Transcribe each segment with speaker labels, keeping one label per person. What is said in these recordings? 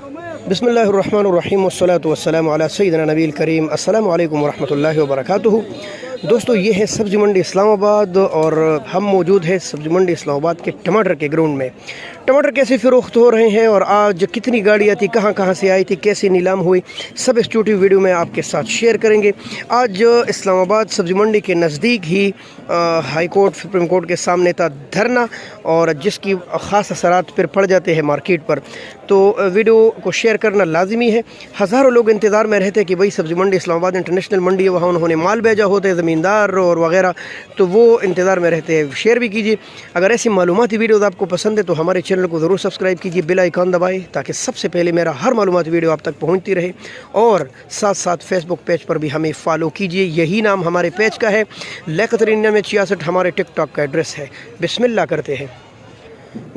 Speaker 1: बिस्मिल्लाहिर्रहमानिर्रहीम वस्सलातु वस्सलामु अला सय्यिदिना नबील करीम। अस्सलामु अलैकुम वरहमतुल्लाहि वबरकातुहू। दोस्तों, ये है सब्ज़ी मंडी इस्लामाबाद और हम मौजूद है सब्ज़ी मंडी इस्लामाबाद के टमाटर के ग्राउंड में। टमाटर कैसे फ़रोख्त हो रहे हैं और आज कितनी गाड़ियाँ थी, कहाँ कहाँ से आई थी, कैसे नीलाम हुई, सब इस छोटी वीडियो में आपके साथ शेयर करेंगे। आज इस्लामाबाद सब्ज़ी मंडी के नज़दीक ही हाई कोर्ट सुप्रीम कोर्ट के सामने था धरना, और जिसकी ख़ास असरात फिर पड़ जाते हैं मार्केट पर, तो वीडियो को शेयर करना लाजमी है। हज़ारों लोग इंतज़ार में रहते हैं कि भाई सब्ज़ी मंडी इस्लामाबाद इंटरनेशनल मंडी है, वहाँ उन्होंने माल भेजा होते हैं ज़मींदार और वगैरह, तो वो इंतज़ार में रहते हैं। शेयर भी कीजिए। अगर ऐसी मालूमाती वीडियोज़ आपको पसंद है तो हमारे चैनल को ज़रूर सब्सक्राइब कीजिए, बेल आइकन दबाएं ताकि सबसे पहले मेरा हर मालूमाती वीडियो आप तक पहुँचती रहे। और साथ साथ फेसबुक पेज पर भी हमें फॉलो कीजिए, यही नाम हमारे पेज का है। लेकतरीन में 66 हमारे टिकटॉक का एड्रेस है। बिस्मिल्लाह करते हैं।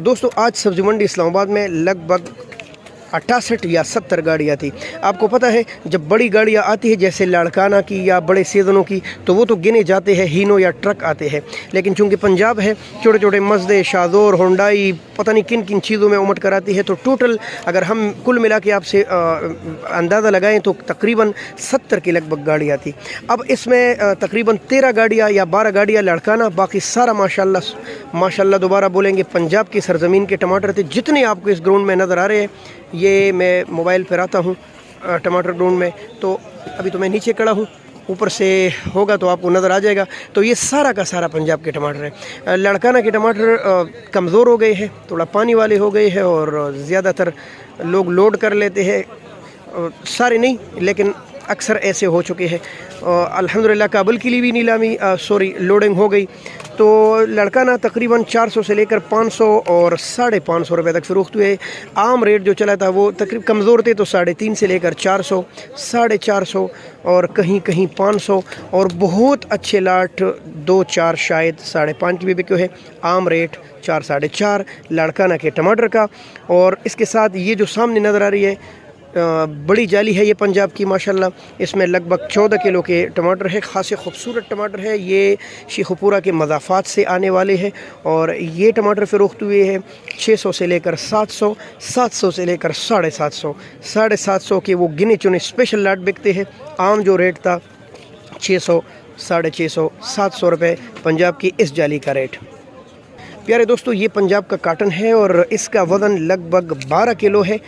Speaker 1: दोस्तों, आज सब्ज़ी मंडी इस्लामाबाद में लगभग 68 या 70 गाड़ियाँ थी। आपको पता है जब बड़ी गाड़ियाँ आती है जैसे लाड़काना की या बड़े सीज़नों की, तो वो तो गिने जाते हैं, हीनो या ट्रक आते हैं। लेकिन चूंकि पंजाब है, छोटे छोटे मज़दे, शादोर, होंडाई, पता नहीं किन किन चीज़ों में उमट कर आती है। तो टोटल अगर हम कुल मिला के आपसे अंदाज़ा लगाएं तो तकरीबन 70 की लगभग गाड़ियाँ थी। अब इसमें तकरीबन 13 गाड़ियाँ या 12 गाड़ियाँ लाड़काना, बाकी सारा माशाल्लाह दोबारा बोलेंगे पंजाब की सरज़मीन के टमाटर थे। जितने आपको इस ग्राउंड में नज़र आ रहे हैं, ये मैं मोबाइल पर आता हूँ टमाटर ग्राउंड में, तो अभी तो मैं नीचे खड़ा हूँ, ऊपर से होगा तो आपको नज़र आ जाएगा। तो ये सारा का सारा पंजाब के टमाटर है। लड़काना के टमाटर कमज़ोर हो गए हैं, थोड़ा पानी वाले हो गए हैं, और ज़्यादातर लोग लोड कर लेते हैं, सारे नहीं लेकिन अक्सर ऐसे हो चुके हैं। अल्हम्दुलिल्लाह काबुल के लिए भी नीलामी लोडिंग हो गई। तो लड़काना तकरीबन 400 से लेकर 500 और 550 रुपये तक फ़रोख्त हुए। आम रेट जो चला था वो तकरीबन कमज़ोर थे, तो 350 से लेकर 400, 450 और कहीं कहीं 500, और बहुत अच्छे लाट 2-4 शायद 5.5 की भी बिके है। आम रेट 4, 4.5 लड़काना के टमाटर का। और इसके साथ ये जो सामने नज़र आ रही है बड़ी जाली है, ये पंजाब की माशाल्लाह। इसमें लगभग 14 किलो के टमाटर है, खासे खूबसूरत टमाटर है। ये शेखुपुरा के मज़ाफ़ात से आने वाले हैं, और ये टमाटर फ़रोख्त हुए हैं 600 से लेकर 700, 700 से लेकर 750, 750 के वो गिने चुने स्पेशल लाट बिकते हैं। आम जो रेट था 600, 650, 700 रुपये पंजाब की इस जाली का रेट। प्यारे दोस्तों, ये पंजाब का काटन है और इसका वज़न लगभग 12 किलो है।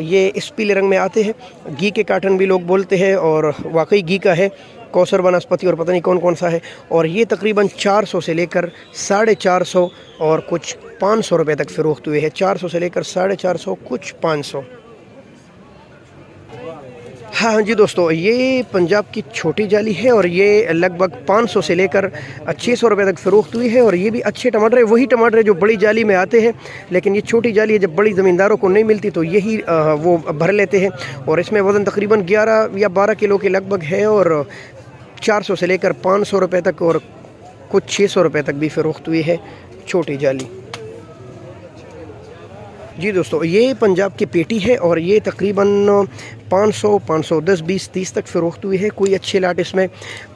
Speaker 1: ये इस पीले रंग में आते हैं, घी के काटन भी लोग बोलते हैं, और वाकई घी का है, कौसर वनस्पति और पता नहीं कौन कौन सा है। और ये तकरीबन 400 से लेकर 450 और कुछ 500 रुपये तक फ़रोख्त हुए हैं। 400 से लेकर 450, कुछ 500। हाँ जी दोस्तों, ये पंजाब की छोटी जाली है और ये लगभग 500 से लेकर 600 रुपये तक फ़रोख्त हुई है। और ये भी अच्छे टमाटर है, वही टमाटर है जो बड़ी जाली में आते हैं, लेकिन ये छोटी जाली है, जब बड़ी ज़मींदारों को नहीं मिलती तो यही वो भर लेते हैं। और इसमें वज़न तकरीबन 11 या 12 किलो के लगभग है, और 400 से लेकर 500 रुपये तक और कुछ 600 रुपये तक भी फ़रोख्त हुई है छोटी जाली। जी दोस्तों, ये पंजाब की पेटी है और ये तकरीबन 500, 510, 20, 30 तक फ़रोख्त हुई है। कोई अच्छे लाट इसमें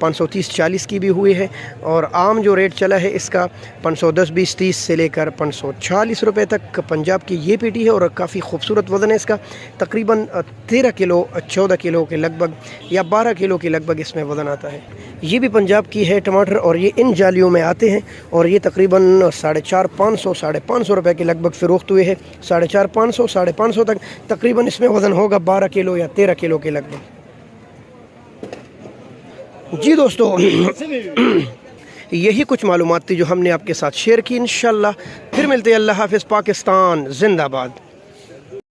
Speaker 1: 530, 40 की भी हुई है। और आम जो रेट चला है इसका 510, 20, 30 से लेकर 540 रुपये तक पंजाब की ये पेटी है। और काफ़ी खूबसूरत वज़न है इसका, तकरीबन 13 किलो, 14 किलो के लगभग या 12 किलो के लगभग इसमें वज़न आता है। ये भी पंजाब की है टमाटर, और ये इन जालियों में आते हैं। और ये तकरीबन 450, 500, 550 रुपये के लगभग फ़रोख्त हुए हैं। 450, 500, 550 तक तकरीबन इसमें वज़न होगा 12 किलो या 13 किलो के लगभग। जी दोस्तों, यही कुछ मालूमात थी जो हमने आपके साथ शेयर की। इंशाल्लाह फिर मिलते हैं। अल्लाह हाफ़िज़। पाकिस्तान ज़िंदाबाद।